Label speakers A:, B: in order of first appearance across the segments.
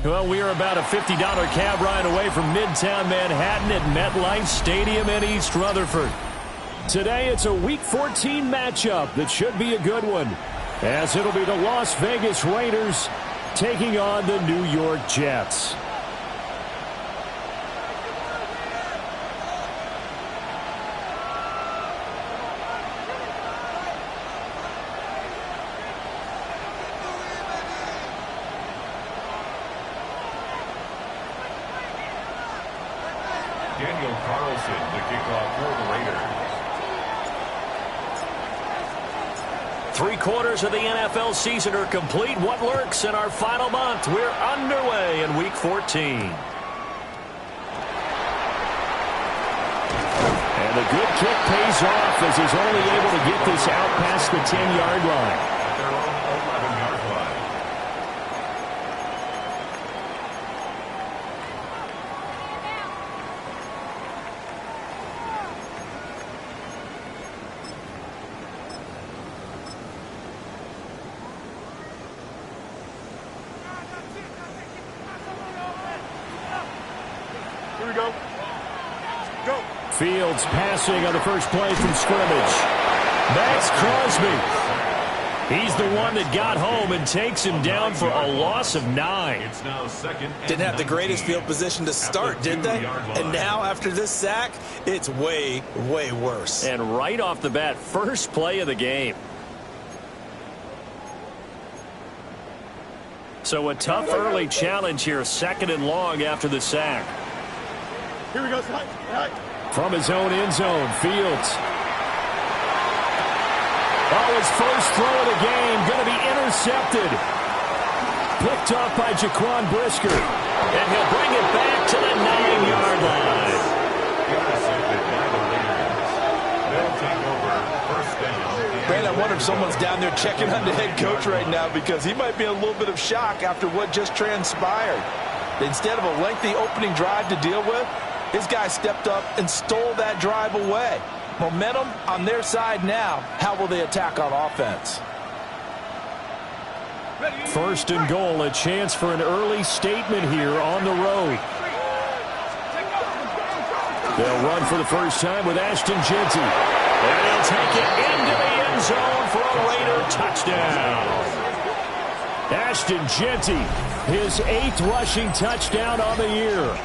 A: Well, we are about a $50 cab ride away from Midtown Manhattan at MetLife Stadium in East Rutherford. Today, it's a Week 14 matchup that should be a good one, as it'll be the Las Vegas Raiders taking on the New York Jets.
B: The kickoff for the Raiders.
A: 3 quarters of the NFL season are complete. What lurks in our final month? We're underway in Week 14. And the good kick pays off as he's only able to get this out past the 10-yard line.
B: At their own 11-yard line.
C: Here we go. Go.
A: Fields passing on the first play from scrimmage. That's Crosby. He's the one that got home and takes him down for a loss of 9.
B: It's now second.
D: Didn't have the greatest field position to start, did they? And now after this sack, it's way, way worse.
A: And right off the bat, first play of the game. So a tough early challenge here, 2nd and long after the sack.
C: Here we go.
A: From his own end zone, Fields. Oh, his first throw of the game going to be intercepted. Picked off by Jaquan Brisker. And he'll bring it back to the 9-yard line.
B: Intercepted by the Raiders. They'll take over first down.
D: Brandon, I wonder if someone's down there checking on the head coach right now, because he might be in a little bit of shock after what just transpired. Instead of a lengthy opening drive to deal with, his guy stepped up and stole that drive away. Momentum on their side now. How will they attack on offense?
A: First and goal, a chance for an early statement here on the road. They'll run for the first time with Ashton Jeanty. And he'll take it into the end zone for a Raider touchdown. Ashton Jeanty, his 8th rushing touchdown on the year.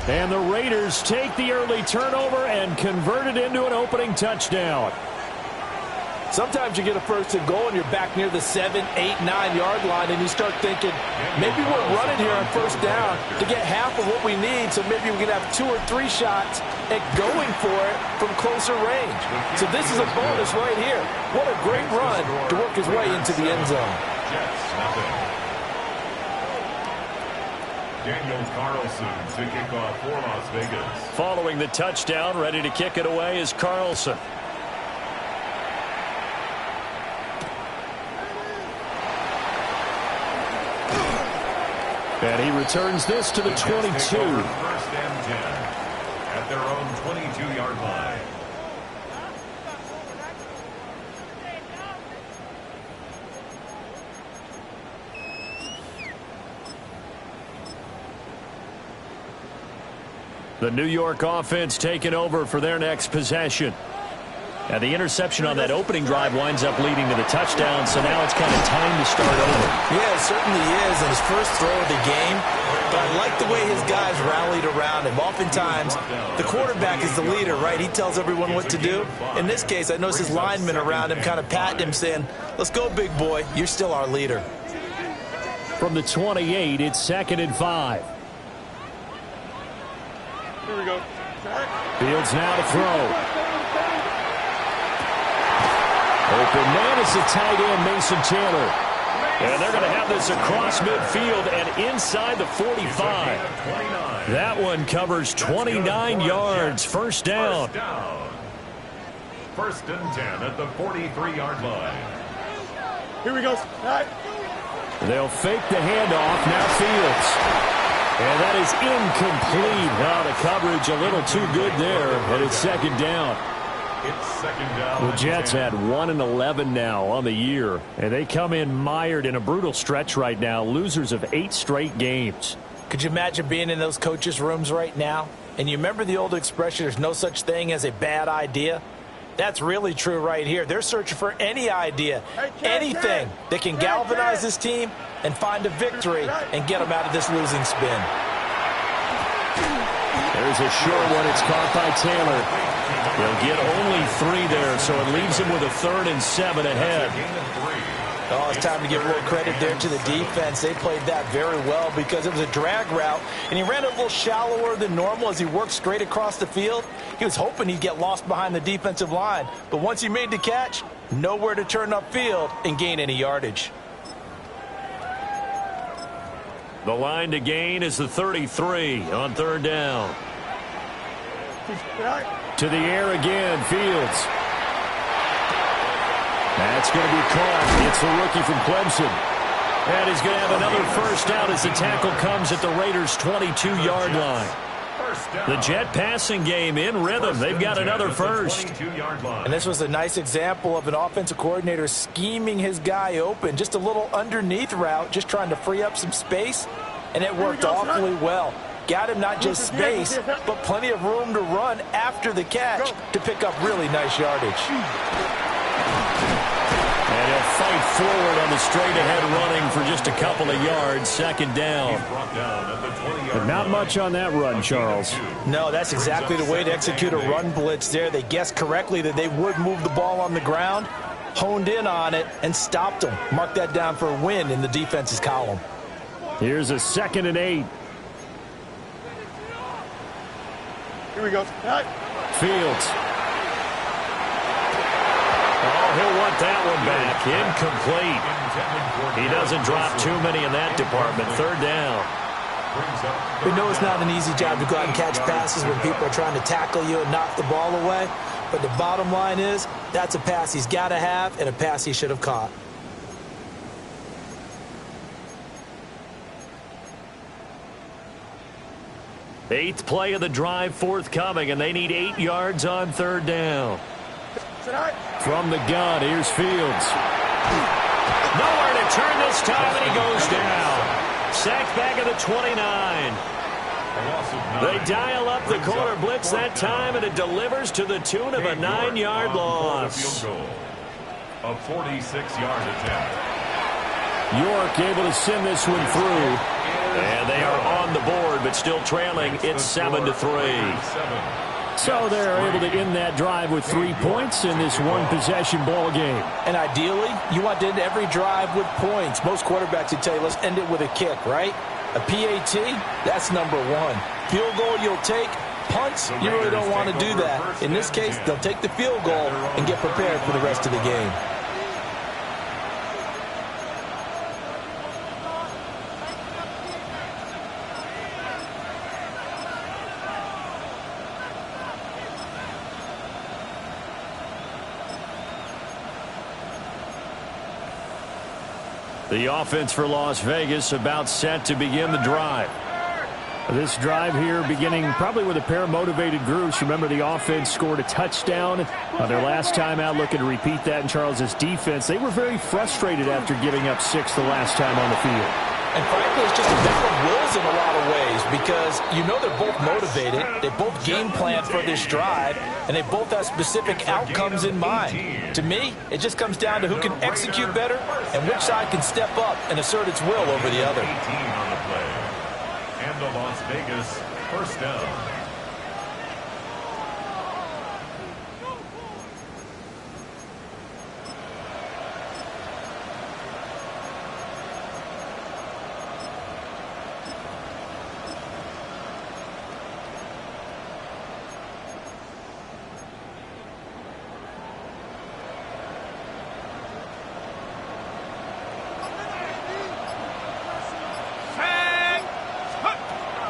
A: And the Raiders take the early turnover and convert it into an opening touchdown.
D: Sometimes you get a first and goal and you're back near the 7, 8, 9-yard line, and you start thinking, maybe we're running here on first down to get half of what we need, so maybe we can have 2 or 3 shots at going for it from closer range. So this is a bonus right here. What a great run to work his way into the end zone.
B: Jets, nothing. Daniel Carlson to kick off for Las Vegas.
A: Following the touchdown, ready to kick it away is Carlson. And he returns this to the 22.
B: First and 10. at their own 22-yard line.
A: The New York offense taking over for their next possession. Now, the interception on that opening drive winds up leading to the touchdown, so now it's kind of time to start over.
D: Yeah, it certainly is, in his first throw of the game. But I like the way his guys rallied around him. Oftentimes, the quarterback is the leader, right? He tells everyone what to do. In this case, I noticed his linemen around him kind of patting him, saying, "Let's go, big boy. You're still our leader."
A: From the 28, it's 2nd and 5.
C: Here we go.
A: Fields now to throw. Open man is the tight end, Mason Taylor. And they're going to have this across midfield and inside the 45. That one covers 29 yards. First down.
B: First and 10 at the 43-yard line.
C: Here we go. All right.
A: They'll fake the handoff. Now Fields. And that is incomplete. Now the coverage a little too good there. And it's 2nd down.
B: It's 2nd down.
A: The Jets had 1-11 now on the year, and they come in mired in a brutal stretch right now, losers of 8 straight games.
D: Could you imagine being in those coaches' rooms right now? And you remember the old expression, there's no such thing as a bad idea? That's really true right here. They're searching for any idea, anything that can galvanize this team and find a victory and get them out of this losing spin.
A: There's a short one. It's caught by Taylor. They'll get only 3 there, so it leaves them with a 3rd and 7 ahead.
D: Oh, it's time to give a little credit there to the defense. They played that very well because it was a drag route, and he ran a little shallower than normal as he worked straight across the field. He was hoping he'd get lost behind the defensive line, but once he made the catch, nowhere to turn upfield and gain any yardage.
A: The line to gain is the 33 on 3rd down. To the air again, Fields. That's going to be caught. It's the rookie from Clemson. And he's going to have another first down as the tackle comes at the Raiders' 22-yard line. The Jet passing game in rhythm. They've got another first.
D: And this was a nice example of an offensive coordinator scheming his guy open. Just a little underneath route, just trying to free up some space. And it worked awfully well. Got him not just space, but plenty of room to run after the catch to pick up really nice yardage.
A: And he'll fight forward on the straight-ahead running for just a couple of yards. 2nd down. But not much on that run, Charles.
D: No, that's exactly the way to execute a run blitz there. They guessed correctly that they would move the ball on the ground, honed in on it, and stopped them. Mark that down for a win in the defense's column.
A: Here's a 2nd and 8.
C: Here we go. Right.
A: Fields. Oh, he'll want that one back. Incomplete. He doesn't drop too many in that department. 3rd down.
D: We know it's not an easy job to go out and catch passes when people are trying to tackle you and knock the ball away. But the bottom line is, that's a pass he's got to have and a pass he should have caught.
A: Eighth play of the drive forthcoming, and they need 8 yards on 3rd down. From the gun, here's Fields. Nowhere to turn this time, and he goes down. Sacked back at the 29. They dial up the corner blitz that time, and it delivers to the tune of a 9-yard loss.
B: A 46-yard attempt.
A: York able to send this one through. And they are on the board, but still trailing. It's 7-3. So they're able to end that drive with 3 points in this one-possession ball game.
D: And ideally, you want to end every drive with points. Most quarterbacks would tell you, let's end it with a kick, right? A PAT, that's number 1. Field goal you'll take. Punts, you really don't want to do that. In this case, they'll take the field goal and get prepared for the rest of the game.
A: The offense for Las Vegas about set to begin the drive. This drive here beginning probably with a pair of motivated groups. Remember, the offense scored a touchdown on their last time out, looking to repeat that in Charles's defense. They were very frustrated after giving up 6 the last time on the field.
D: And frankly, it's just a battle of wills in a lot of ways because you know they're both motivated. They both game plan for this drive, and they both have specific outcomes in mind. To me, it just comes down to who can execute better and which side can step up and assert its will over the other.
B: 18 on the play. And the Las Vegas first down.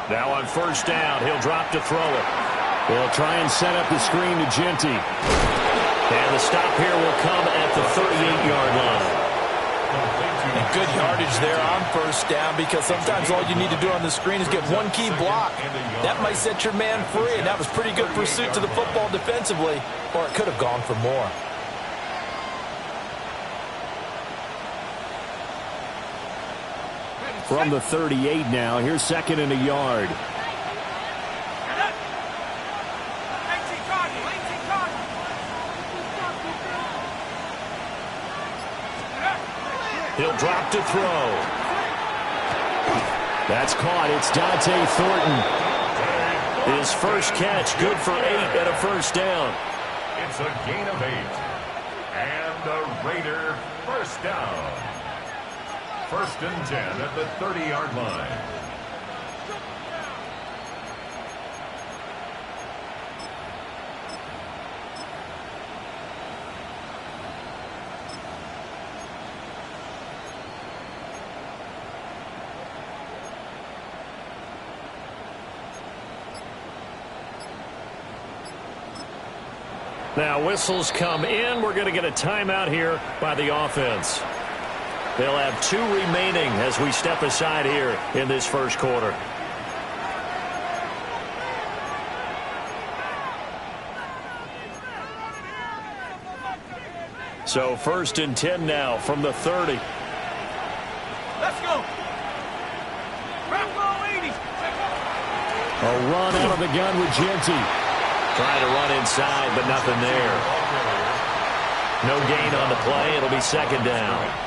A: Now on first down, he'll drop to throw it. They'll try and set up the screen to Genty. And the stop here will come at the 38-yard line.
D: And good yardage there on first down because sometimes all you need to do on the screen is get one key block. That might set your man free, and that was pretty good pursuit to the football defensively, or it could have gone for more.
A: From the 38 now, here's 2nd and a yard. He'll drop to throw. That's caught. It's Dante Thornton. His first catch, good for 8 and a first down.
B: It's a gain of 8. And the Raider first down. 1st and 10 at the 30-yard line.
A: Now whistles come in. We're going to get a timeout here by the offense. They'll have 2 remaining as we step aside here in this first quarter. So 1st and 10 now from the 30.
C: Let's go.
A: A run out of the gun with Genty. Trying to run inside, but nothing there. No gain on the play. It'll be 2nd down.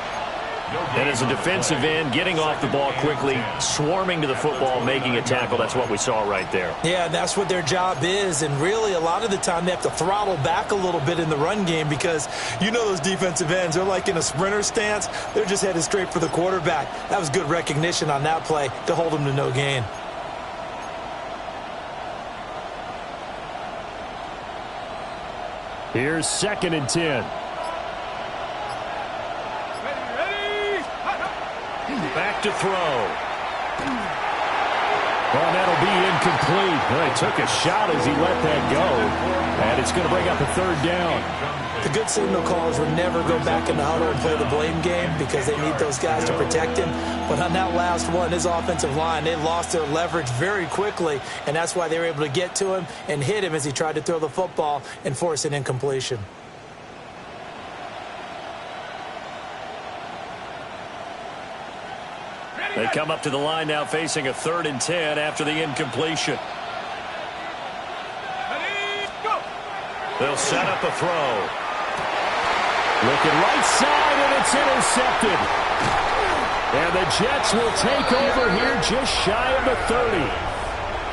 A: And as a defensive end, getting off the ball quickly, swarming to the football, making a tackle, that's what we saw right there.
D: Yeah, that's what their job is. And really, a lot of the time, they have to throttle back a little bit in the run game because you know those defensive ends, they're like in a sprinter stance. They're just headed straight for the quarterback. That was good recognition on that play to hold them to no gain.
A: Here's 2nd and 10. Back to throw. Well, that'll be incomplete. Well, he took a shot as he let that go. And it's going to bring up a 3rd down.
D: The good signal callers would never go back in the huddle and play the blame game because they need those guys to protect him. But on that last one, his offensive line, they lost their leverage very quickly, and that's why they were able to get to him and hit him as he tried to throw the football and force an incompletion.
A: They come up to the line now facing a 3rd and 10 after the incompletion. They'll set up a throw. Looking right side, and it's intercepted. And the Jets will take over here just shy of the 30.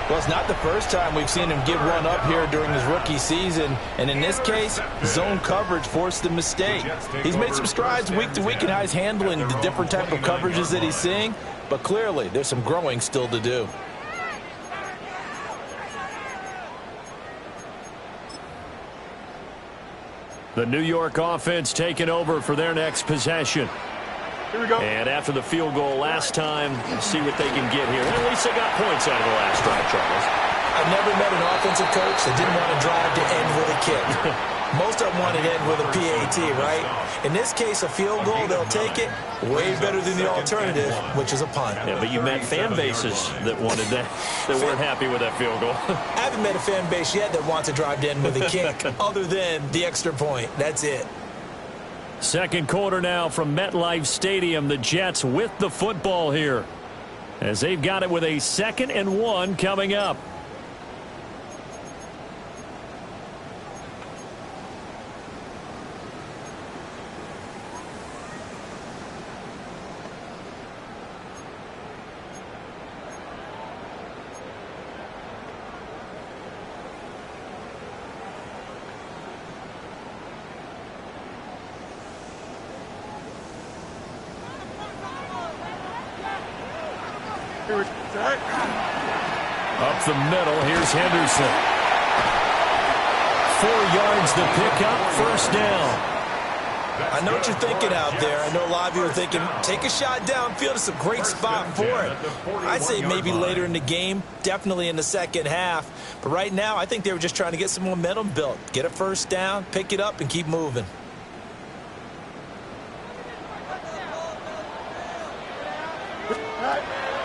D: Well, it's not the first time we've seen him give one up here during his rookie season. And in this case, zone coverage forced the mistake. He's made some strides week to week in how he's handling the different type of coverages that he's seeing. But clearly, there's some growing still to do.
A: The New York offense taking over for their next possession.
C: Here we go.
A: And after the field goal last time, see what they can get here. And at least they got points out of the last drive, Charles.
D: I've never met an offensive coach that didn't want to drive to end with a kick. Most of them want it in with a PAT, right? In this case, a field goal, they'll take it. Way better than the alternative, which is a punt.
A: Yeah, but you met fan bases that wanted that, that weren't happy with that field goal.
D: I haven't met a fan base yet that wants to drive in with a kick other than the extra point. That's it.
A: Second quarter now from MetLife Stadium. The Jets with the football here, as they've got it with a 2nd and 1 coming up. Up the middle, here's Henderson. 4 yards the pickup, first down.
D: I know what you're thinking out there. I know a lot of you are thinking, take a shot downfield. It's a great spot for it. I'd say maybe later in the game, definitely in the second half. But right now, I think they were just trying to get some momentum built. Get a first down, pick it up, and keep moving.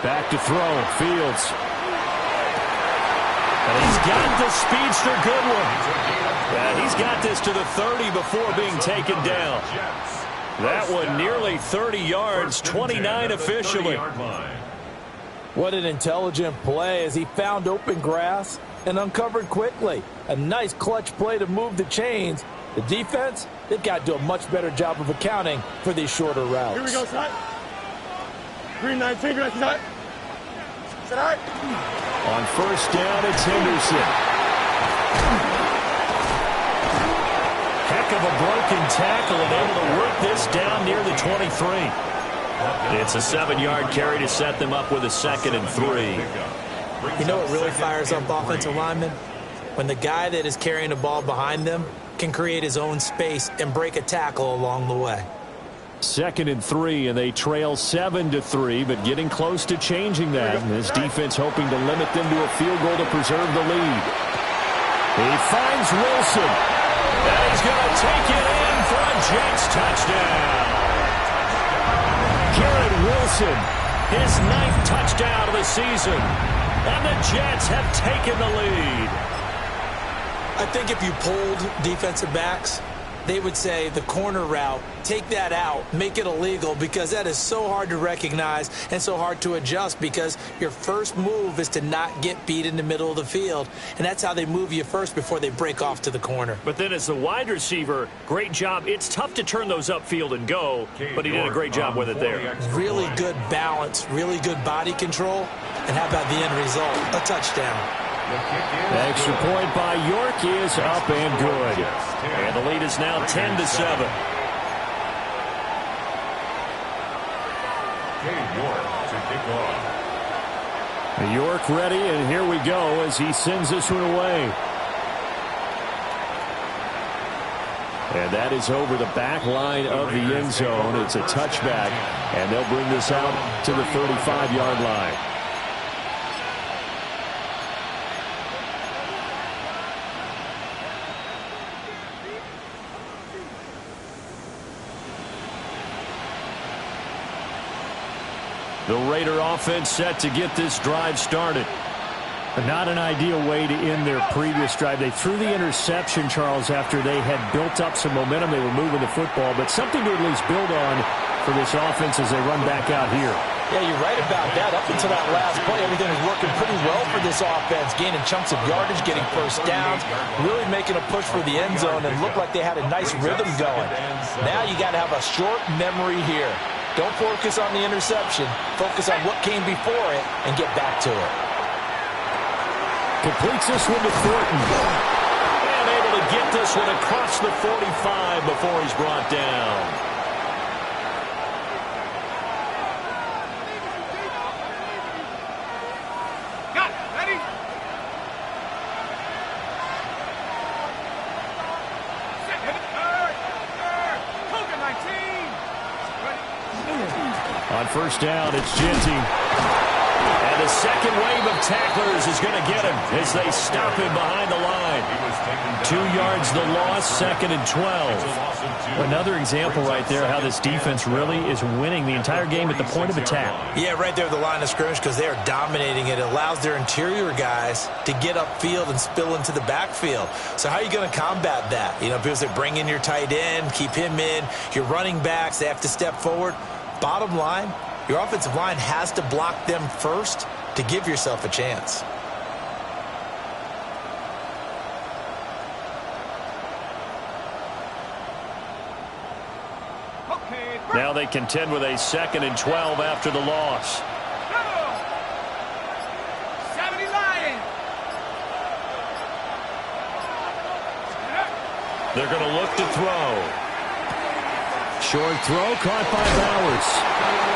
A: Back to throw, Fields. And he's got the speedster Goodwin. Yeah, he's got this to the 30 before being taken down. That one nearly 30 yards, 29 officially.
D: What an intelligent play as he found open grass and uncovered quickly. A nice clutch play to move the chains. The defense, they've got to do a much better job of accounting for these shorter routes.
C: Here we go, son. Green 19, green 19.
A: On first down, it's Henderson. Heck of a broken tackle and able to work this down near the 23. It's a 7-yard carry to set them up with a 2nd and 3.
D: You know what really fires up offensive linemen? When the guy that is carrying the ball behind them can create his own space and break a tackle along the way.
A: 2nd and 3, and they trail 7-3, but getting close to changing that. And this defense hoping to limit them to a field goal to preserve the lead. He finds Wilson, and he's going to take it in for a Jets touchdown. Garrett Wilson, his 9th touchdown of the season, and the Jets have taken the lead.
D: I think if you polled defensive backs, they would say the corner route, take that out, make it illegal, because that is so hard to recognize and so hard to adjust, because your first move is to not get beat in the middle of the field, and that's how they move you first before they break off to the corner.
A: But then as the wide receiver, great job. It's tough to turn those upfield and go, but he did a great job with it there.
D: Really good balance, really good body control, and how about the end result? A touchdown.
A: Extra point by York is up and good. And the lead is now 10-7. York ready, and here we go as he sends this one away. And that is over the back line of the end zone. It's a touchback, and they'll bring this out to the 35-yard line. The Raider offense set to get this drive started. But not an ideal way to end their previous drive. They threw the interception, Charles, after they had built up some momentum. They were moving the football, but something to at least build on for this offense as they run back out here.
D: Yeah, you're right about that. Up until that last play, everything was working pretty well for this offense, gaining chunks of yardage, getting first downs, really making a push for the end zone, and looked like they had a nice rhythm going. Now you got to have a short memory here. Don't focus on the interception. Focus on what came before it and get back to it.
A: Completes this one to Thornton. And able to get this one across the 45 before he's brought down.
C: Got it. Ready? Hogan 19.
A: On first down, it's Genty. And the second wave of tacklers is going to get him as they stop him behind the line. 2 yards the loss, 2nd and 12.
E: Another example right there how this defense really is winning the entire game at the point of attack.
D: Yeah, right there at the line of scrimmage because they are dominating it. It allows their interior guys to get upfield and spill into the backfield. So how are you going to combat that? You know, because they bring in your tight end, keep him in. Your running backs, they have to step forward. Bottom line, your offensive line has to block them first to give yourself a chance.
A: Now they contend with a 2nd and 12 after the loss.
C: 70 Lions.
A: They're going to look to throw. Short throw caught by Bowers.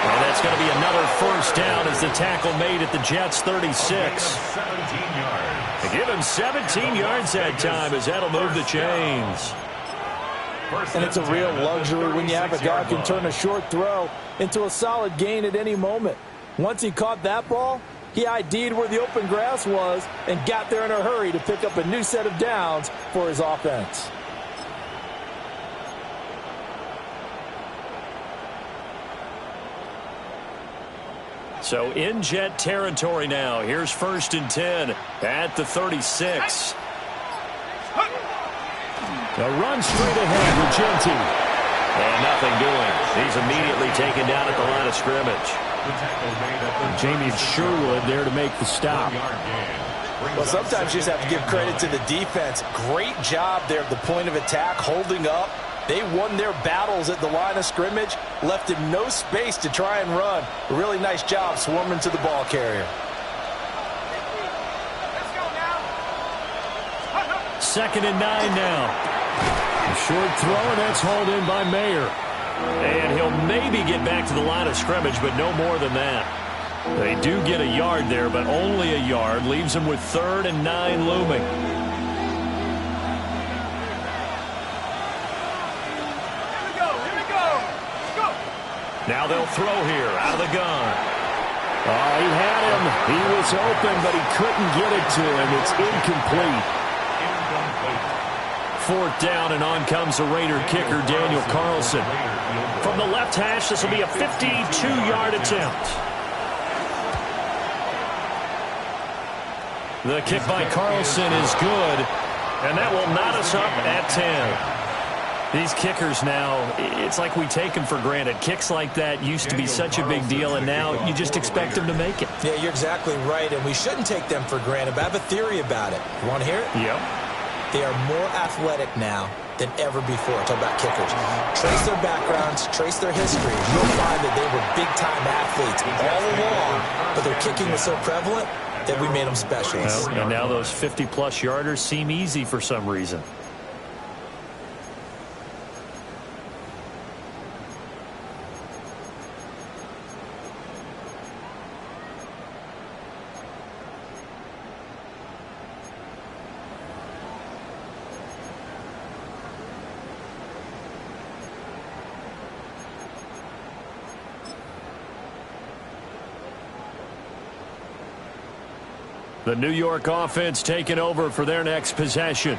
A: And that's going to be another first down as the tackle made at the Jets' 36.
B: 17 yards.
A: They give him 17 yards that time as that'll move the chains.
D: And it's a real luxury when you have a guy who can turn a short throw into a solid gain at any moment. Once he caught that ball, he ID'd where the open grass was and got there in a hurry to pick up a new set of downs for his offense.
A: So in Jet territory now. Here's 1st and 10 at the 36. A run straight ahead with Genty. And nothing doing. He's immediately taken down at the line of scrimmage.
E: Jamie Sherwood there to make the stop.
D: Well, sometimes you just have to give credit to the defense. Great job there at the point of attack, holding up. They won their battles at the line of scrimmage, left him no space to try and run. A really nice job swarming to the ball carrier.
A: 2nd and 9 now. A short throw, and that's hauled in by Mayer. And he'll maybe get back to the line of scrimmage, but no more than that. They do get a yard there, but only a yard. Leaves them with 3rd and 9 looming. Now they'll throw here out of the gun.
E: Oh, he had him. He was open, but he couldn't get it to him. It's incomplete.
A: 4th down, and on comes the Raider kicker, Daniel Carlson. From the left hash, this will be a 52-yard attempt. The kick by Carlson is good, and that will knot us up at 10. These kickers now, it's like we take them for granted. Kicks like that used to be such a big deal, and now you just expect them to make it.
D: Yeah, you're exactly right, and we shouldn't take them for granted, but I have a theory about it. You want to hear it?
A: Yep.
D: They are more athletic now than ever before. Talk about kickers. Trace their backgrounds, trace their history. You'll find that they were big-time athletes all along, but their kicking was so prevalent that we made them specialists.
A: Well, and now those 50-plus yarders seem easy for some reason. The New York offense taking over for their next possession.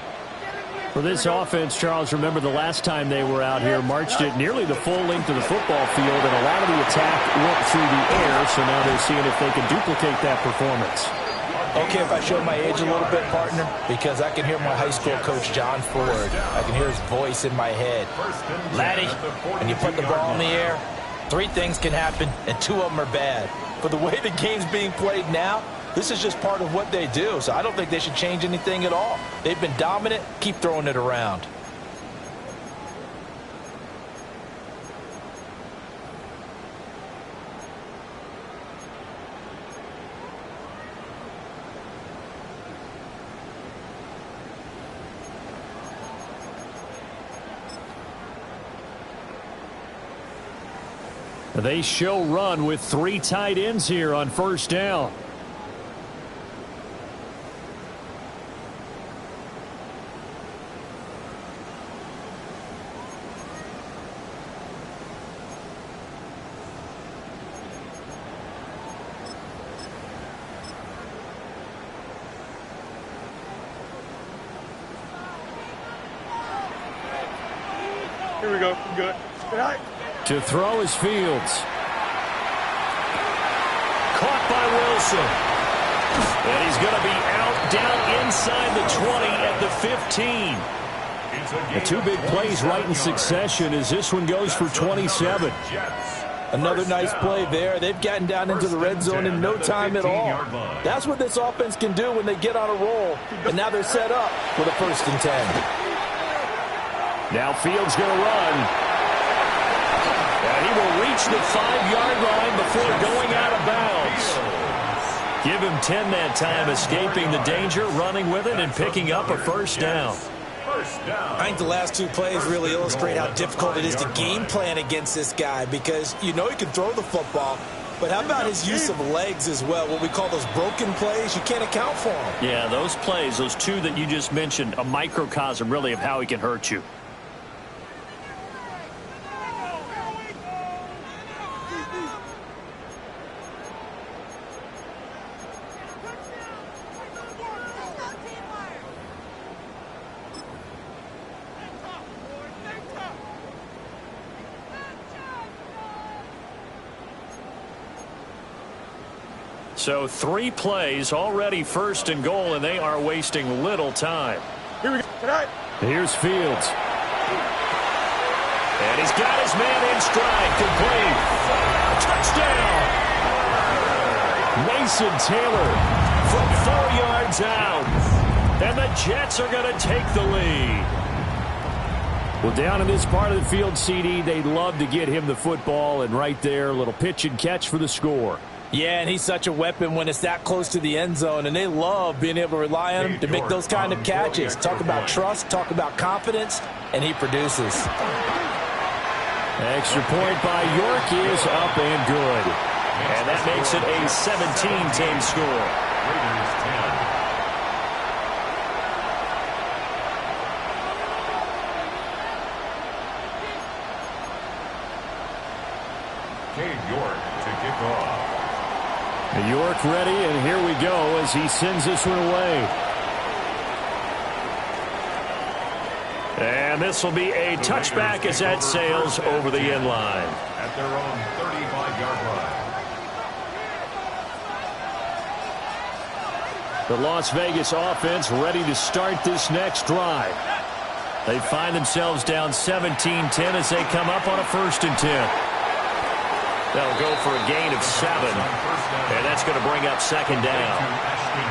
E: For this offense, Charles, remember the last time they were out here, marched it nearly the full length of the football field, and a lot of the attack went through the air, so now they're seeing if they can duplicate that performance.
D: Okay, if I show my age a little bit, partner, because I can hear my high school coach, John Ford. I can hear his voice in my head. Laddie, when you put the ball in the air, 3 things can happen, and 2 of them are bad. For the way the game's being played now, this is just part of what they do, so I don't think they should change anything at all. They've been dominant. Keep throwing it around.
A: They show run with 3 tight ends here on 1st down.
C: Here we go. Good. Good night.
E: To throw is Fields. Caught by Wilson. And he's going to be out down inside the 20 at the 15. The two big plays right in succession as this one goes for 27.
D: Another nice play there. They've gotten down into the red zone in no time at all. That's what this offense can do when they get on a roll. And now they're set up with a 1st and 10.
E: Now Fields going to run. And he will reach the 5-yard line before going out of bounds. Give him 10 that time, escaping the danger, running with it, and picking up a 1st down.
D: I think the last 2 plays really illustrate how difficult it is to game plan against this guy because you know he can throw the football, but how about his use of legs as well, what we call those broken plays? You can't account for them.
E: Yeah, those plays, those 2 that you just mentioned, a microcosm really of how he can hurt you. So 3 plays, already 1st and goal, and they are wasting little time.
C: Here we go. Tonight.
E: Here's Fields. And he's got his man in stride, complete. Touchdown! Mason Taylor from 4 yards out. And the Jets are going to take the lead. Well, down in this part of the field, CD, they'd love to get him the football, and right there, a little pitch and catch for the score.
D: Yeah, and he's such a weapon when it's that close to the end zone, and they love being able to rely on him to make those kind of catches. Talk about trust, talk about confidence, and he produces.
E: Extra point by York is up and good. And that makes it a 17-10 score.
B: York to kick off.
E: York ready, and here we go as he sends this one away. And this will be a touchback as that sails over the end line.
B: At their own 35-yard line.
E: The Las Vegas offense ready to start this next drive. They find themselves down 17-10 as they come up on a 1st and 10. They'll go for a gain of 7, and that's going to bring up 2nd down.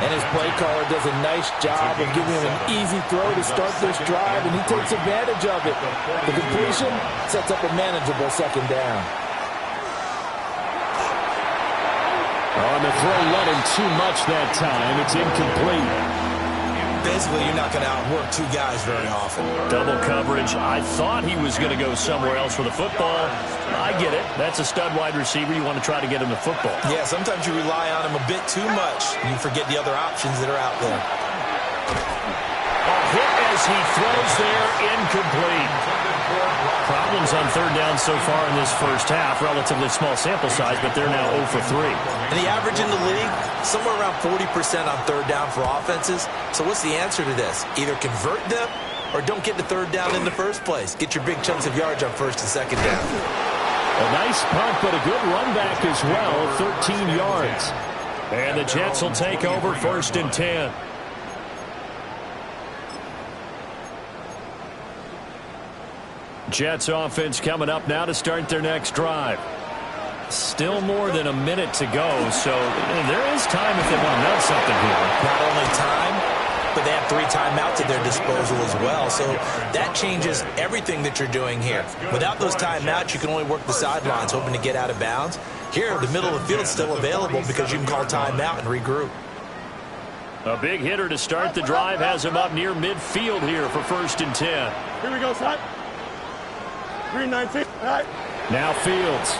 D: And his play caller does a nice job of giving him an easy throw to start this drive, and he takes advantage of it. The completion sets up a manageable 2nd down.
E: On the throw, let him too much that time. It's incomplete.
D: Basically, you're not going to outwork 2 guys very often.
E: Double coverage. I thought he was going to go somewhere else with the football. I get it. That's a stud wide receiver. You want to try to get him the football.
D: Yeah, sometimes you rely on him a bit too much, and you forget the other options that are out there.
E: A hit as he throws there, incomplete. Problems on 3rd down so far in this first half. Relatively small sample size, but they're now 0 for 3.
D: And the average in the league, somewhere around 40% on 3rd down for offenses. So what's the answer to this? Either convert them or don't get to 3rd down in the first place. Get your big chunks of yards on 1st and 2nd down.
E: A nice punt, but a good run back as well, 13 yards. And the Jets will take over 1st and 10. Jets offense coming up now to start their next drive. Still more than a minute to go, so there is time if they want to know something here.
D: Not only time, but they have 3 timeouts at their disposal as well, so that changes everything that you're doing here. Without those timeouts, you can only work the sidelines, hoping to get out of bounds. Here, the middle of the field is still available because you can call timeout and regroup.
E: A big hitter to start the drive has him up near midfield here for 1st and 10.
C: Here we go, son. 3-19. All right.
E: Now Fields.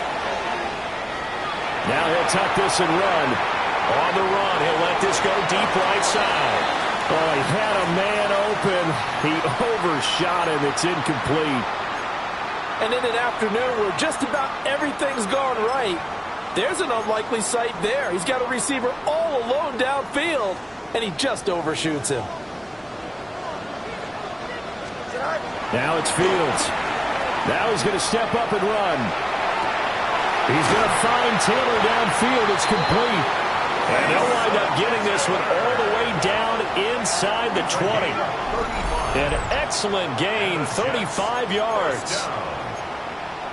E: Now he'll tuck this and run. On the run, he'll let this go deep right side. Oh, he had a man open. He overshot him. It's incomplete.
D: And in an afternoon where just about everything's gone right, there's an unlikely sight there. He's got a receiver all alone downfield, and he just overshoots him.
E: Now it's Fields.
A: Now he's going to step up and run. He's going to find Taylor downfield. It's complete. And they'll wind up getting this one all the way down inside the 20. An excellent gain, 35 yards.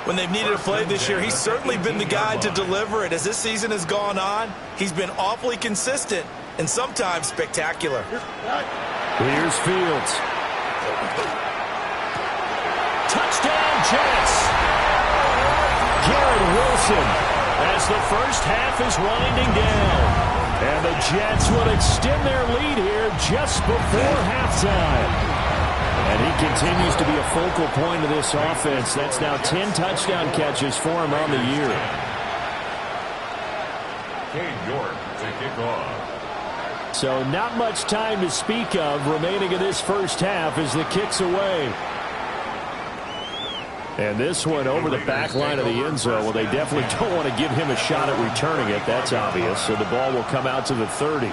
D: When they've needed a play this year, he's certainly been the guy to deliver it. As this season has gone on, he's been awfully consistent and sometimes spectacular.
A: Here's Fields. Touchdown, Jets. Garrett Wilson as the first half is winding down. And the Jets would extend their lead here just before halftime. And he continues to be a focal point of this offense. That's now 10 touchdown catches for him on the year.
B: Cade York to kick off.
A: So not much time to speak of remaining in this first half as the kick's away. And this one over the back line of the end zone. Well, they definitely don't want to give him a shot at returning it. That's obvious. So the ball will come out to the 30.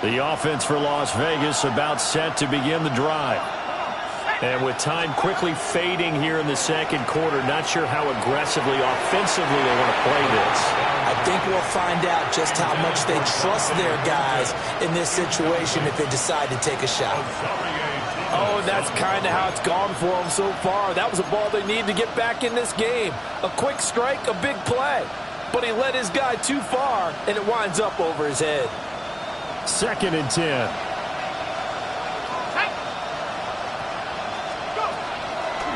A: The offense for Las Vegas about set to begin the drive. And with time quickly fading here in the second quarter, not sure how aggressively, offensively they want to play this.
D: I think we'll find out just how much they trust their guys in this situation if they decide to take a shot. Oh, that's kind of how it's gone for them so far. That was a ball they need to get back in this game. A quick strike, a big play. But he led his guy too far, and it winds up over his head.
A: 2nd and 10.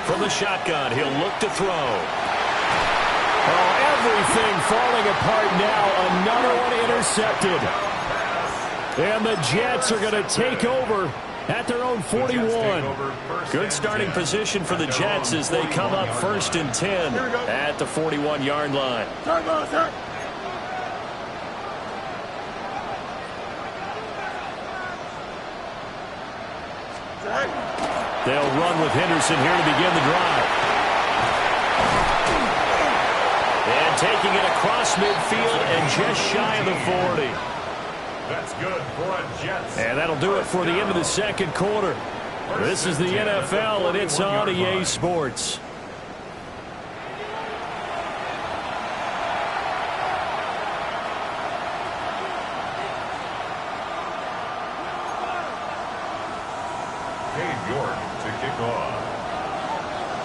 A: From the shotgun, he'll look to throw. Oh, everything falling apart now. Another one intercepted. And the Jets are going to take over at their own 41. Good starting position for the Jets as they come up 1st and 10 at the 41-yard line. They'll run with Henderson here to begin the drive. And taking it across midfield and just shy of the 40.
B: That's good for a Jets.
A: And that'll do it for the end of the second quarter. This is the NFL, and it's on EA Sports.
B: Cade York to kick off.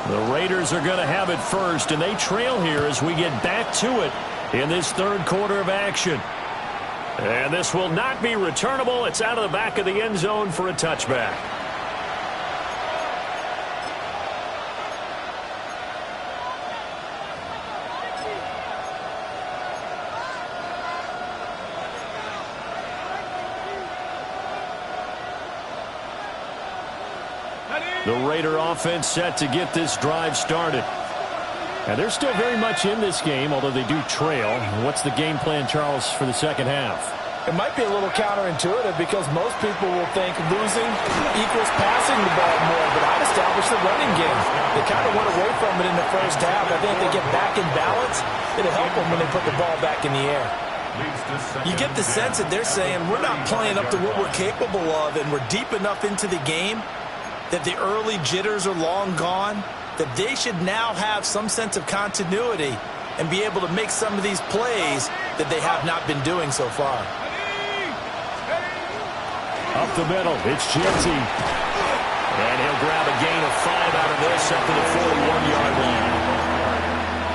A: The Raiders are going to have it first, and they trail here as we get back to it in this third quarter of action. And this will not be returnable. It's out of the back of the end zone for a touchback. The Raider offense set to get this drive started. And they're still very much in this game, although they do trail. What's the game plan, Charles, for the second half?
D: It might be a little counterintuitive because most people will think losing equals passing the ball more, but I'd establish the running game. They kind of went away from it in the first half. I think if they get back in balance, it'll help them when they put the ball back in the air. You get the sense that they're saying we're not playing up to what we're capable of, and we're deep enough into the game that the early jitters are long gone, that they should now have some sense of continuity and be able to make some of these plays that they have not been doing so far.
A: Up the middle, it's Genty. And he'll grab a gain of 5 out of this up to the 41-yard line.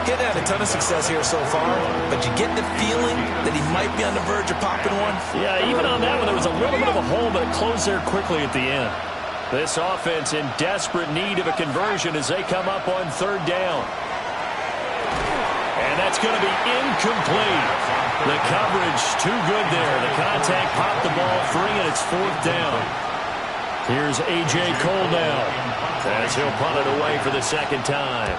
D: He hasn't had a ton of success here so far, but you get the feeling that he might be on the verge of popping one.
A: Yeah, even on that one, there was a little bit of a hole, but it closed there quickly at the end. This offense in desperate need of a conversion as they come up on 3rd down. And that's going to be incomplete. The coverage too good there. The contact popped the ball free, and it's 4th down. Here's A.J. Cole now as he'll punt it away for the second time.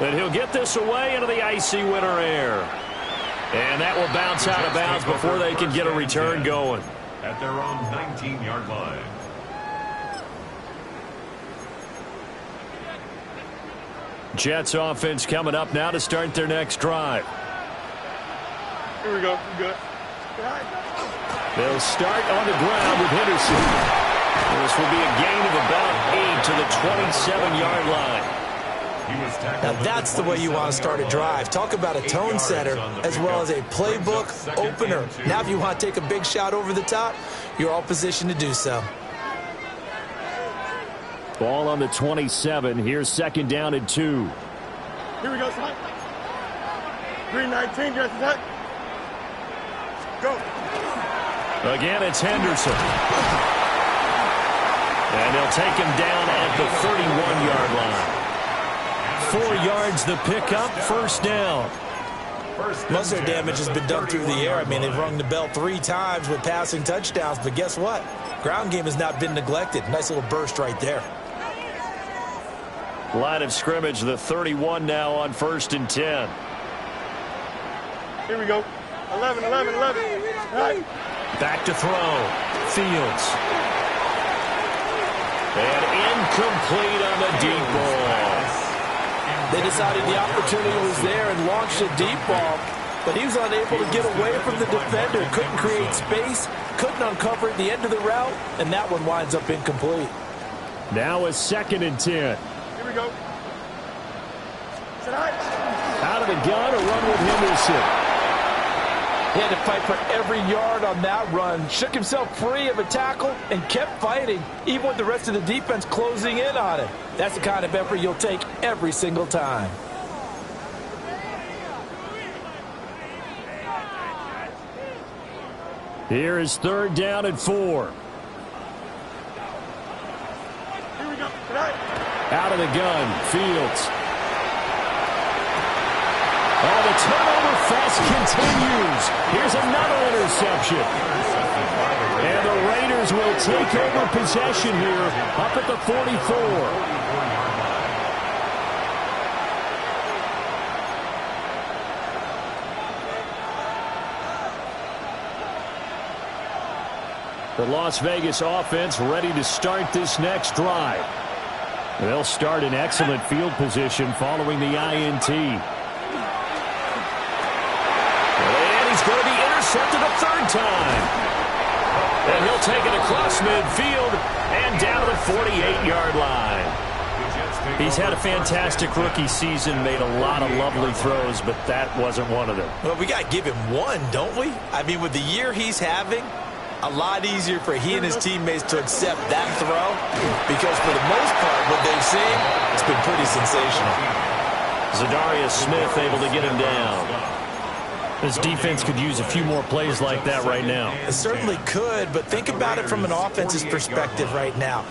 A: And he'll get this away into the icy winter air. And that will bounce out of bounds before they can get a return going.
B: At their own 19-yard line.
A: Jets offense coming up now to start their next drive.
C: Here we go. We good.
A: They'll start on the ground with Henderson. This will be a gain of about 8 to the 27-yard line.
D: Now that's the way you want to start a drive. Talk about a tone setter as well as a playbook opener. Now if you want to take a big shot over the top, you're all positioned to do so.
A: Ball on the 27. Here's second down and 2.
C: Here we go, son. 319, just that. Go.
A: Again, it's Henderson. And they'll take him down at the 31-yard line. 4 yards the pickup, first down.
D: Most of their damage has been done through the air. I mean, they've rung the bell 3 times with passing touchdowns, but guess what? Ground game has not been neglected. Nice little burst right there.
A: Line of scrimmage, the 31 now on 1st and 10.
C: Here we go. 11. Right.
A: Back to throw. Fields. And incomplete on the deep ball.
D: They decided the opportunity was there and launched a deep ball, but he was unable to get away from the defender. Couldn't create space, couldn't uncover at the end of the route, and that one winds up incomplete.
A: Now a 2nd and 10.
C: Here we go.
A: Out of the gun, a run with Henderson.
D: He had to fight for every yard on that run. Shook himself free of a tackle and kept fighting, even with the rest of the defense closing in on him. That's the kind of effort you'll take every single time.
A: Here is 3rd down and 4.
C: Here we go. Right.
A: Out of the gun, Fields. Oh, the turnover fest continues. Here's another interception. And the Raiders will take over possession here up at the 44. The Las Vegas offense ready to start this next drive. They'll start in excellent field position following the INT. And he's going to be intercepted a 3rd time. And he'll take it across midfield and down to the 48-yard line. He's had a fantastic rookie season, made a lot of lovely throws, but that wasn't one of them.
D: Well, we got to give him one, don't we? I mean, with the year he's having, a lot easier for he and his teammates to accept that throw because for the most part, what they've seen, it's been pretty sensational.
A: Zadarius Smith able to get him down. This defense could use a few more plays like that right now.
D: It certainly could, but think about it from an offense's perspective right now.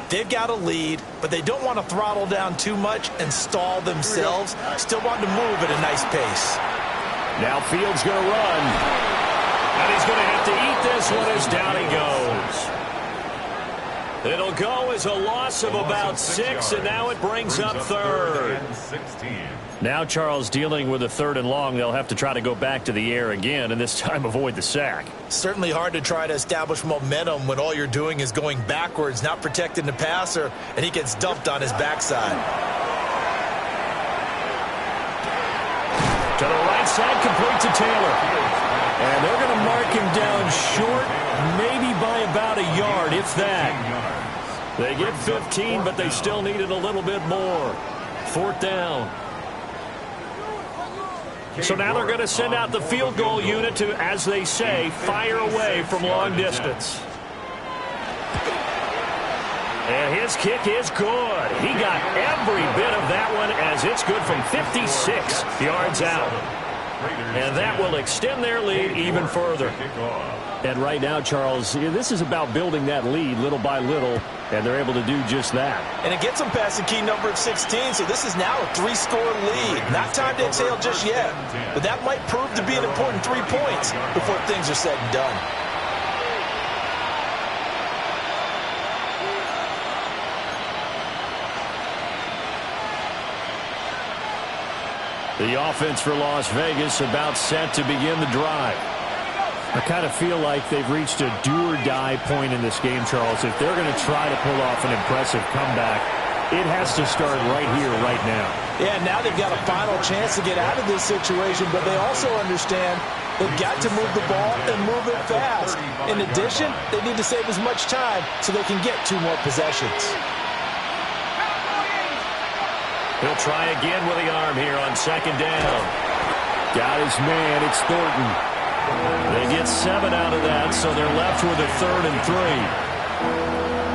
D: They've got a lead, but they don't want to throttle down too much and stall themselves. Still want to move at a nice pace.
A: Now Fields going to run. And he's going to have to eat this one as down he goes. It'll go as a loss of about 6, and now it brings up 3rd. Now Charles dealing with a 3rd and long. They'll have to try to go back to the air again, and this time avoid the sack.
D: Certainly hard to try to establish momentum when all you're doing is going backwards, not protecting the passer, and he gets dumped on his backside.
A: To the right side, complete to Taylor. And they're going to mark him down short, maybe by about a yard, if that. They get 15, but they still needed a little bit more. 4th down. So now they're going to send out the field goal unit to, as they say, fire away from long distance. And his kick is good. He got every bit of that one as it's good from 56 yards out. And that will extend their lead even further. And right now, Charles, this is about building that lead little by little, and they're able to do just that.
D: And it gets them past the key number of 16, so this is now a 3-score lead. Not time to exhale just yet, but that might prove to be an important 3 points before things are said and done.
A: The offense for Las Vegas about set to begin the drive. I kind of feel like they've reached a do-or-die point in this game, Charles. If they're going to try to pull off an impressive comeback, it has to start right here, right now.
D: Yeah, now they've got a final chance to get out of this situation, but they also understand They've got to move the ball and move it fast. In addition, they need to save as much time so they can get 2 more possessions.
A: He'll try again with the arm here on 2nd down. Got his man. It's Thornton. They get 7 out of that, so they're left with a 3rd and 3.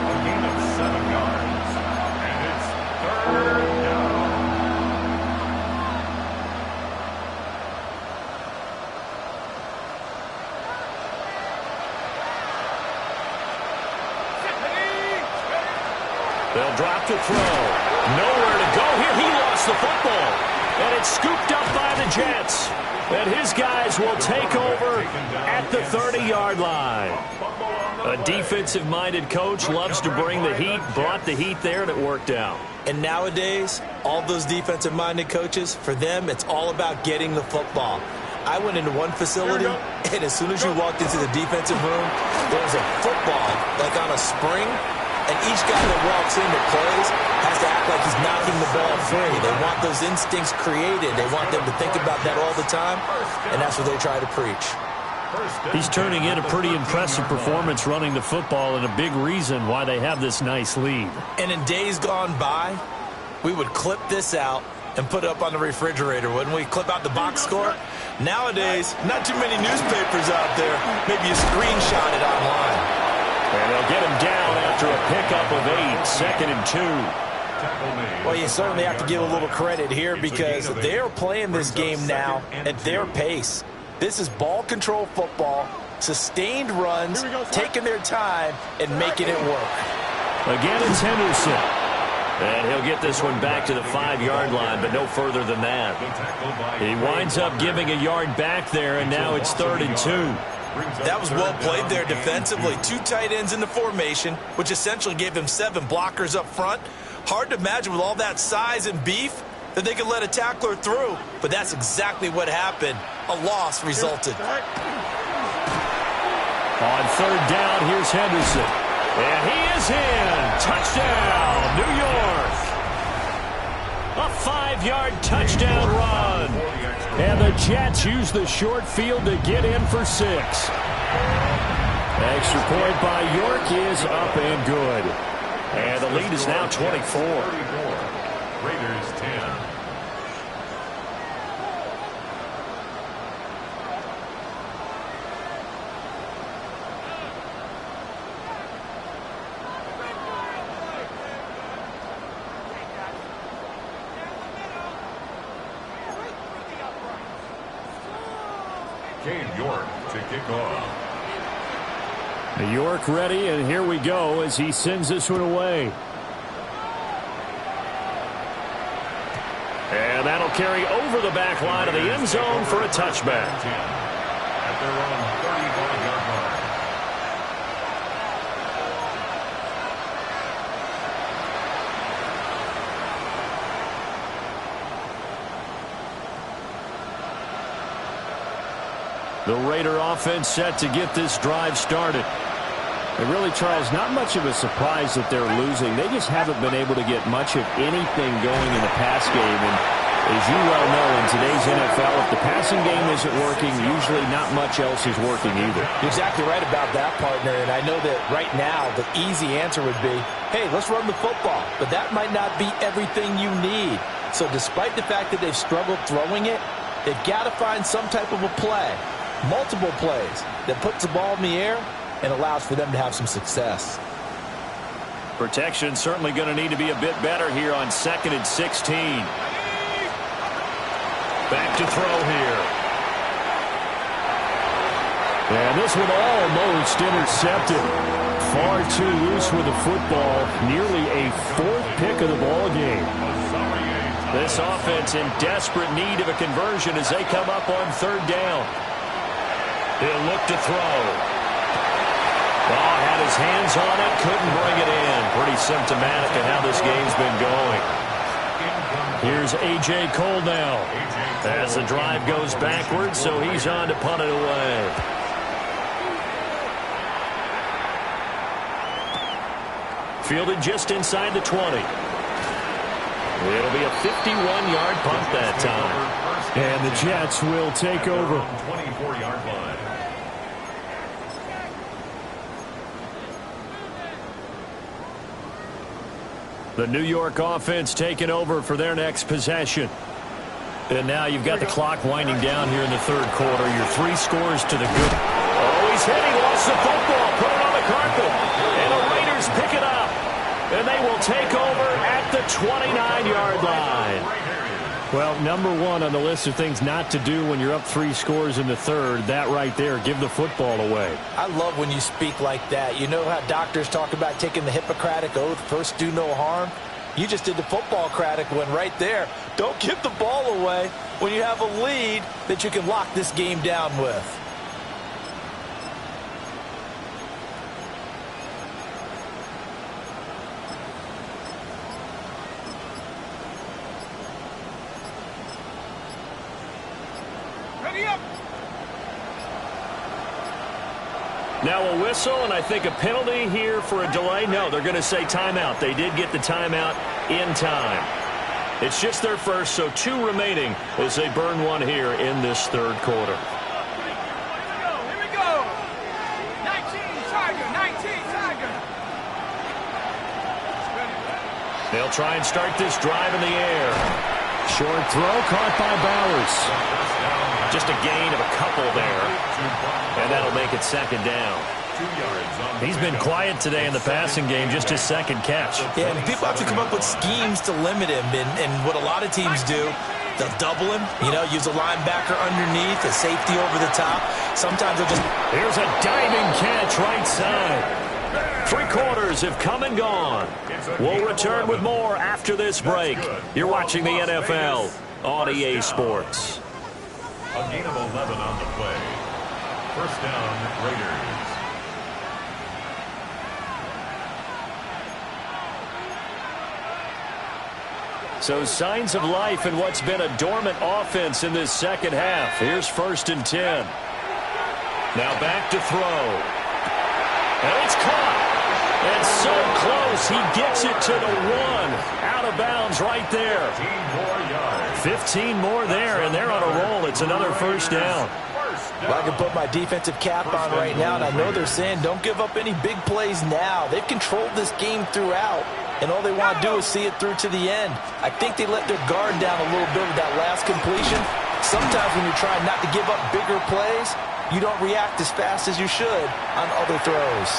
B: A gain of 7 yards. And it's 3rd down.
A: They'll drop to throw. Nowhere to go here. He lost the football. And it's scooped up by the Jets. And his guys will take over at the 30-yard line. A defensive-minded coach loves to bring the heat, brought the heat there, and it worked out.
D: And nowadays, all those defensive-minded coaches, for them, it's all about getting the football. I went into one facility, and as soon as you walked into the defensive room, there was a football, like on a spring, and each guy that walks in that plays has to act like he's knocking the ball free. They want those instincts created. They want them to think about that all the time, and that's what they try to preach.
A: He's turning in a pretty impressive performance running the football, and a big reason why they have this nice lead.
D: And in days gone by, we would clip this out and put it up on the refrigerator, wouldn't we? Clip out the box score. Nowadays, not too many newspapers out there. Maybe you screenshot it online.
A: And they'll get him down after a pickup of 8, 2nd and 2.
D: Well, you certainly have to give a little credit here because they're playing this game now at their pace. This is ball control football, sustained runs, taking their time, and making it work.
A: Again, it's Henderson. And he'll get this one back to the 5-yard line, but no further than that. He winds up giving a yard back there, and now it's 3rd and 2.
D: That was well played there defensively. 2 tight ends in the formation, which essentially gave them 7 blockers up front. Hard to imagine with all that size and beef that they could let a tackler through, but that's exactly what happened. A loss resulted.
A: On 3rd down, here's Henderson. And he is in. Touchdown, New York. A 5-yard touchdown run. And the Jets use the short field to get in for 6. Extra point by York is up and good. And the lead is now 24.
B: Raiders 10. York to kick off.
A: York ready, and here we go as he sends this one away. And that'll carry over the back line of the end zone for a touchback.
B: At their own 35-yard line.
A: The Raider offense set to get this drive started. And really, Charles, not much of a surprise that they're losing. They just haven't been able to get much of anything going in the pass game. And as you well know, in today's NFL, if the passing game isn't working, usually not much else is working either.
D: You're exactly right about that, partner. And I know that right now the easy answer would be, hey, let's run the football. But that might not be everything you need. So despite the fact that they've struggled throwing it, they've got to find some type of a play. Multiple plays that puts the ball in the air and allows for them to have some success.
A: Protection certainly going to need to be a bit better here on 2nd and 16. Back to throw here. And this one almost intercepted. Far too loose with the football. Nearly a 4th pick of the ball game. This offense in desperate need of a conversion as they come up on 3rd down. He'll look to throw. Oh, had his hands on it, couldn't bring it in. Pretty symptomatic of how this game's been going. Here's A.J. Cole now. As the drive goes backwards, so he's on to punt it away. Fielded just inside the 20. It'll be a 51-yard punt that time. And the Jets will take over.
B: 24-yard line.
A: The New York offense taking over for their next possession. And now you've got the clock winding down here in the third quarter. Your 3 scores to the good. Oh, he's hit. He lost the football. Put it on the carpet. And the Raiders pick it up. And they will take over at the 29-yard line. Well, number 1 on the list of things not to do when you're up 3 scores in the third, that right there, give the football away.
D: I love when you speak like that. You know how doctors talk about taking the Hippocratic Oath, first do no harm? You just did the football-cratic one right there. Don't give the ball away when you have a lead that you can lock this game down with.
A: Now a whistle, and I think a penalty here for a delay. No, they're going to say timeout. They did get the timeout in time. It's just their first, so 2 remaining as they burn 1 here in this third quarter.
C: Here we go. 19, Tiger.
A: They'll try and start this drive in the air. Short throw caught by Bowers. Just a gain of a couple there. And that'll make it second down. He's been quiet today in the passing game, just his second catch.
D: Yeah, and people have to come up with schemes to limit him. And what a lot of teams do, they'll double him, use a linebacker underneath, a safety over the top. Sometimes they'll just...
A: Here's a diving catch right side. 3 quarters have come and gone. We'll return with more after this break. You're watching the NFL on EA Sports.
B: A gain of 11 on the play. First down, Raiders.
A: So signs of life in what's been a dormant offense in this second half. Here's 1st and 10. Now back to throw. And it's caught. And so close, he gets it to the 1. Out of bounds right there. 15 more there, and they're on a roll. It's another first down.
D: Well, I can put my defensive cap on right now, and I know they're saying don't give up any big plays now. They've controlled this game throughout, and all they want to do is see it through to the end. I think they let their guard down a little bit with that last completion. Sometimes when you're trying not to give up bigger plays, you don't react as fast as you should on other throws.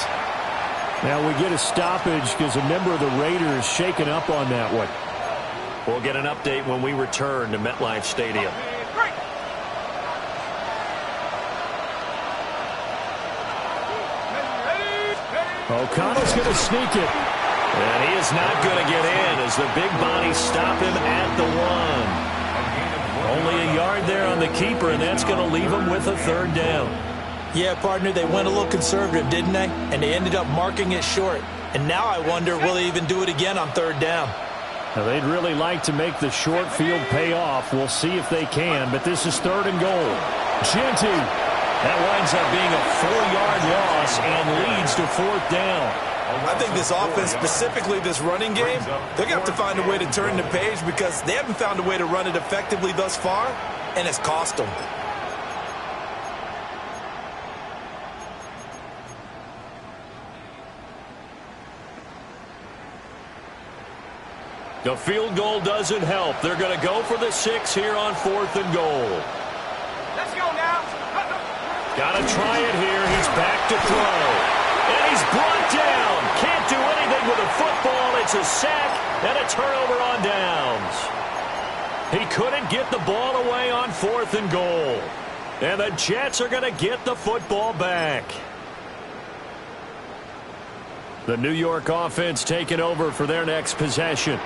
A: Now we get a stoppage because a member of the Raiders shaken up on that one. We'll get an update when we return to MetLife Stadium. O'Connell's going to sneak it. And he is not going to get in as the big bodies stop him at the 1. Only a yard there on the keeper, and that's going to leave him with a third down.
D: Yeah, partner, they went a little conservative, didn't they? And they ended up marking it short. And now I wonder, will they even do it again on third down?
A: Now, they'd really like to make the short field pay off. We'll see if they can, but this is 3rd and goal. Genty. That winds up being a 4-yard loss and leads to 4th down.
D: I think this offense, specifically this running game, they're going to have to find a way to turn the page because they haven't found a way to run it effectively thus far, and it's cost them.
A: The field goal doesn't help. They're going to go for the 6 here on 4th and goal.
C: Let's go now.
A: Got to try it here. He's back to throw. And he's brought down. Can't do anything with a football. It's a sack and a turnover on downs. He couldn't get the ball away on 4th and goal. And the Jets are going to get the football back. The New York offense taking over for their next possession.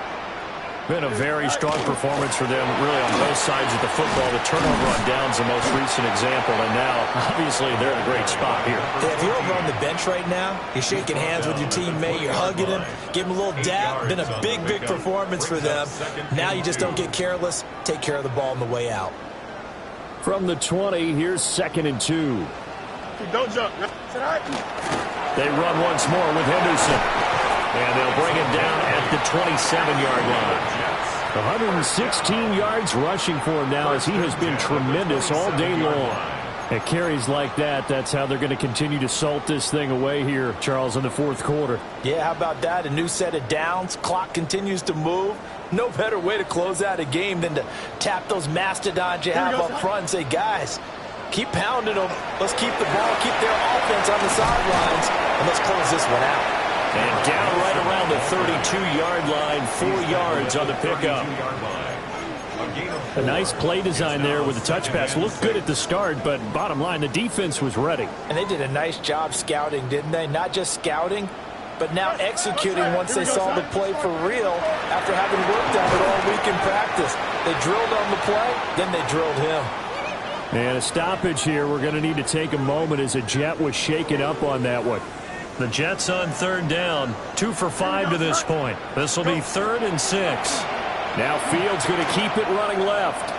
A: Been a very strong performance for them, really, on both sides of the football. The turnover on downs, the most recent example, and now, obviously, they're in a great spot here.
D: Yeah, if you're over on the bench right now, you're shaking hands with your teammate, you're hugging him, give him a little dap. Been a big, big performance for them. Now you just don't get careless. Take care of the ball on the way out.
A: From the 20, here's 2nd and 2.
C: Don't jump.
A: They run once more with Henderson. And they'll bring him down at the 27-yard line.
E: 116 yards rushing for him now as he has been tremendous all day long. At carries like that, that's how they're going to continue to salt this thing away here, Charles, in the fourth quarter.
D: Yeah, how about that? A new set of downs. Clock continues to move. No better way to close out a game than to tap those mastodons you have up front and say, guys, keep pounding them. Let's keep the ball, keep their offense on the sidelines, and let's close this one out.
A: And down right around the 32-yard line, 4 yards on the pickup.
E: A nice play design there with the touch pass. Looked good at the start, but bottom line, the defense was ready.
D: And they did a nice job scouting, didn't they? Not just scouting, but now executing once they saw the play for real after having worked on it all week in practice. They drilled on the play, then they drilled him.
E: And a stoppage here. We're going to need to take a moment as a Jet was shaken up on that one.
A: The Jets on third down, 2 for 5 to this point. This will be 3rd and 6.
E: Now Fields going to keep it running left.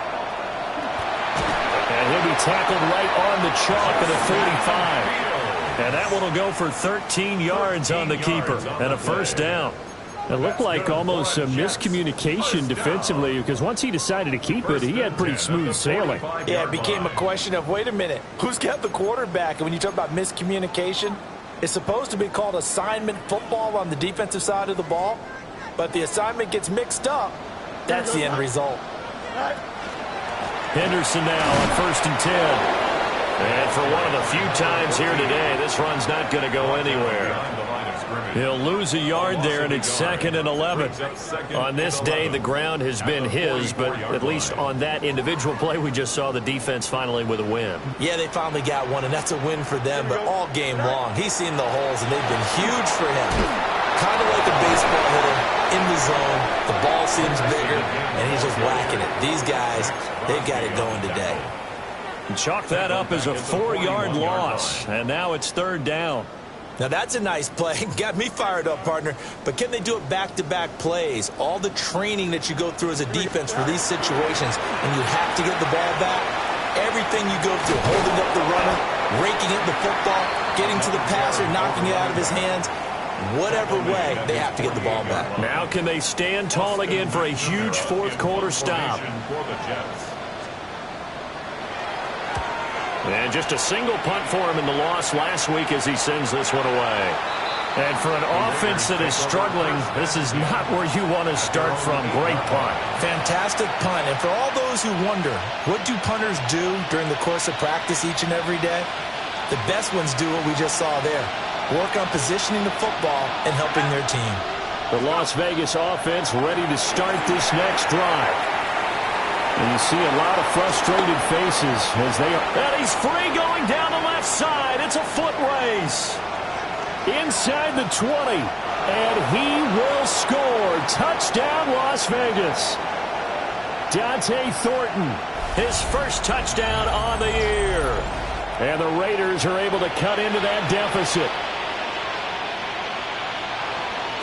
E: And he'll be tackled right on the chalk at the 35.
A: And that one will go for 13 yards on the keeper and a first down.
E: It looked like almost a miscommunication defensively because once he decided to keep it, he had pretty smooth sailing.
D: Yeah, it became a question of, wait a minute, who's got the quarterback? And when you talk about miscommunication, it's supposed to be called assignment football on the defensive side of the ball, but the assignment gets mixed up. That's the end result.
A: Henderson now on 1st and 10. And for one of the few times here today, this run's not going to go anywhere. He'll lose a yard there, and it's 2nd and 11. On this day, the ground has been his, but at least on that individual play, we just saw the defense finally with a win.
D: Yeah, they finally got one, and that's a win for them, but all game long, he's seen the holes, and they've been huge for him. Kind of like a baseball hitter in the zone. The ball seems bigger, and he's just whacking it. These guys, they've got it going today.
A: Chalk that up as a 4-yard loss, and now it's 3rd down.
D: Now, that's a nice play. Got me fired up, partner. But can they do it back-to-back plays? All the training that you go through as a defense for these situations, and you have to get the ball back. Everything you go through, holding up the runner, raking at the football, getting to the passer, knocking it out of his hands. Whatever way, they have to get the ball back.
A: Now can they stand tall again for a huge fourth-quarter stop? And just a single punt for him in the loss last week as he sends this one away. And for an offense that is struggling, this is not where you want to start from. Great punt.
D: Fantastic punt. And for all those who wonder, what do punters do during the course of practice each and every day? The best ones do what we just saw there. Work on positioning the football and helping their team.
E: The Las Vegas offense ready to start this next drive. And you see a lot of frustrated faces as they are.
A: And he's free going down the left side. It's a foot race.
E: Inside the 20. And he will score. Touchdown, Las Vegas. Dante Thornton.
A: His first touchdown on the year.
E: And the Raiders are able to cut into that deficit.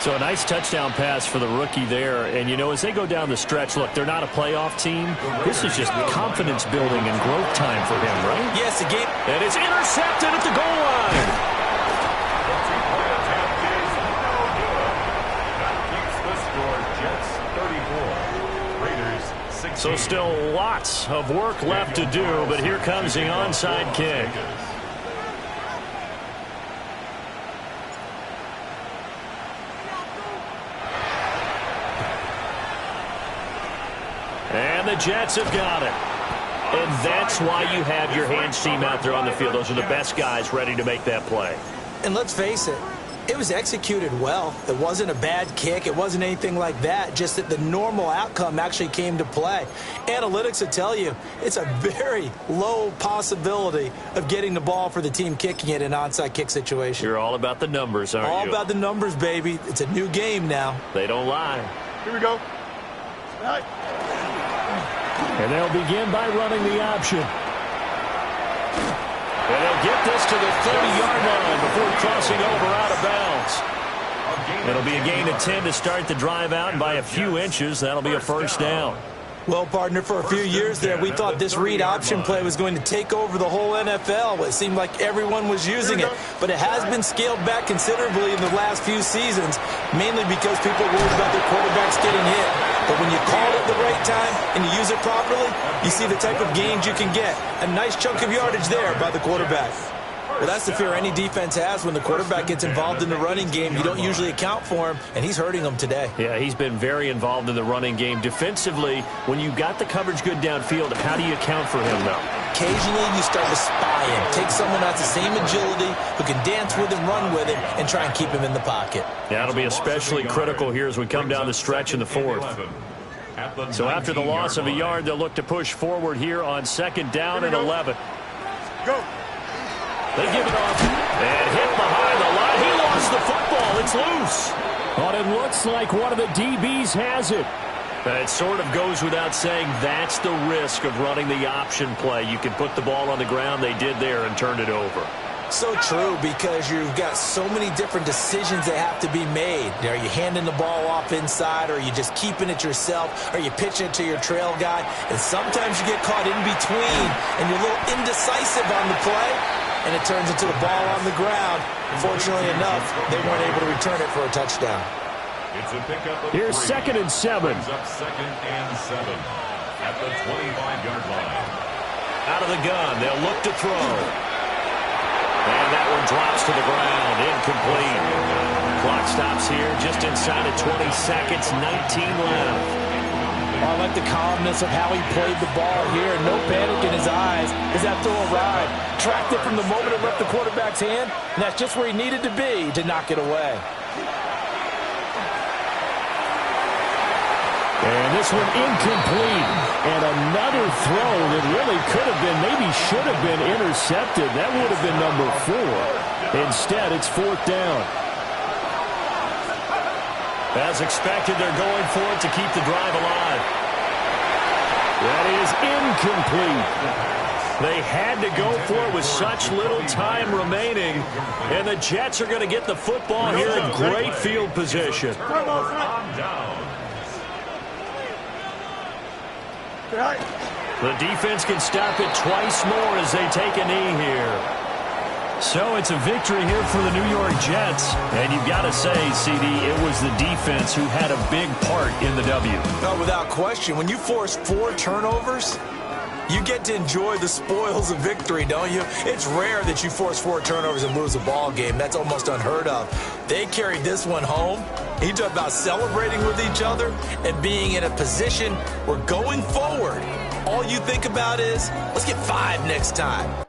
E: So a nice touchdown pass for the rookie there. And, you know, as they go down the stretch, look, they're not a playoff team. This is just confidence building and growth time for him, right?
D: Yes, again.
A: And it's intercepted at the goal line. So still lots of work left to do, but here comes the onside kick. And the Jets have got it. And that's why you have your hands team out there on the field. Those are the best guys ready to make that play.
D: And let's face it, it was executed well. It wasn't a bad kick. It wasn't anything like that. Just that the normal outcome actually came to play. Analytics will tell you it's a very low possibility of getting the ball for the team kicking it in an onside kick situation.
A: You're all about the numbers, aren't you?
D: All about the numbers, baby. It's a new game now.
A: They don't lie.
C: Here we go. Right.
E: And they'll begin by running the option.
A: And they'll get this to the 30-yard line before crossing over out of bounds. It'll be a gain of 10 to start the drive out, and by a few inches, that'll be a first down.
D: Well, partner, for a few years there, we thought this read option play was going to take over the whole NFL. It seemed like everyone was using it, but it has been scaled back considerably in the last few seasons, mainly because people worried about their quarterbacks getting hit. But when you called it the right time and you use it properly, you see the type of gains you can get. A nice chunk of yardage there by the quarterback. Well, that's the fear any defense has when the quarterback gets involved in the running game. You don't usually account for him, and he's hurting them today.
E: Yeah, he's been very involved in the running game. Defensively, when you got the coverage good downfield, how do you account for him, though?
D: Occasionally, you start to spy him. Take someone that's the same agility, who can dance with him, run with him, and try and keep him in the pocket.
E: Yeah, it'll be especially critical here as we come down the stretch in the fourth. So after the loss of a yard, they'll look to push forward here on 2nd down and 11.
C: Go.
E: They give it off and hit behind the line. He lost the football. It's loose. But it looks like one of the DBs has it. It sort of goes without saying that's the risk of running the option play. You can put the ball on the ground. They did there and turned it over.
D: So true, because you've got so many different decisions that have to be made. Are you handing the ball off inside, or are you just keeping it yourself? Are you pitching it to your trail guy? And sometimes you get caught in between, and you're a little indecisive on the play, and it turns into a ball on the ground. Fortunately enough, they weren't able to return it for a touchdown.
B: It's a pickup of
E: Here's 2nd and 7.
B: Brings up 2nd and 7 at the 25-yard line.
E: Out of the gun, they'll look to throw. And that one drops to the ground, incomplete. Clock stops here just inside of 20 seconds, 19 left.
D: I like the calmness of how he played the ball here. No panic in his eyes as that throw arrived. Tracked it from the moment it left the quarterback's hand, and that's just where he needed to be to knock it away.
E: And this one incomplete. And another throw that really could have been, maybe should have been intercepted. That would have been number 4. Instead, it's 4th down. As expected, they're going for it to keep the drive alive. That is incomplete. They had to go for it with such little time remaining. And the Jets are going to get the football here in great field position. The defense can stop it twice more as they take a knee here. So it's a victory here for the New York Jets. And you've got to say, CD, it was the defense who had a big part in the W.
D: No, without question. When you force 4 turnovers, you get to enjoy the spoils of victory, don't you? It's rare that you force 4 turnovers and lose a ball game. That's almost unheard of. They carried this one home. You talk about celebrating with each other and being in a position where going forward, all you think about is, let's get 5 next time.